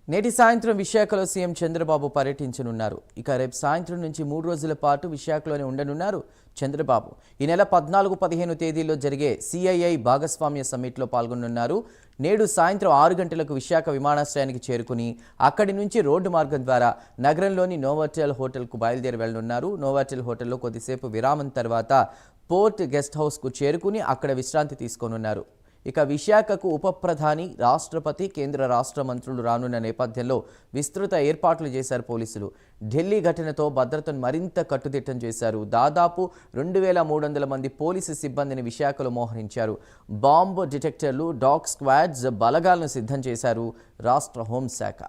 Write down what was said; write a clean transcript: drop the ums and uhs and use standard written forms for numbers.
నేటి సాయంత్రం విశాఖలో సీఎం చంద్రబాబు పర్యటించనున్నారు. ఇక రేపు సాయంత్రం నుంచి 3 రోజుల పాటు విశాఖలోనే ఉండనున్నారు చంద్రబాబు. ఈ నెల 14, 15 తేదీల్లో జరిగే సిఐఐ భాగస్వామ్య సమ్మిట్లో పాల్గొనున్నారు. నేడు సాయంత్రం 6 గంటలకు విశాఖ విమానాశ్రయానికి చేరుకుని అక్కడి నుంచి రోడ్డు మార్గం ద్వారా నగరంలోని నోవాటెల్ హోటల్కు బయలుదేరి వెళ్లనున్నారు. నోవాటెల్ హోటల్లో కొద్దిసేపు విరామం తర్వాత పోర్ట్ గెస్ట్ హౌస్కు చేరుకుని అక్కడ విశ్రాంతి తీసుకోనున్నారు. ఇక విశాఖకు ఉప ప్రధాని, రాష్ట్రపతి, కేంద్ర రాష్ట్ర మంత్రులు రానున్న నేపథ్యంలో విస్తృత ఏర్పాట్లు చేశారు పోలీసులు. ఢిల్లీ ఘటనతో భద్రతను మరింత కట్టుదిట్టం చేశారు. దాదాపు 2300 మంది పోలీసు సిబ్బందిని విశాఖలో మోహరించారు. బాంబు డిటెక్టర్లు, డాగ్ స్క్వాడ్స్ బలగాలను సిద్ధం చేశారు రాష్ట్ర హోంశాఖ.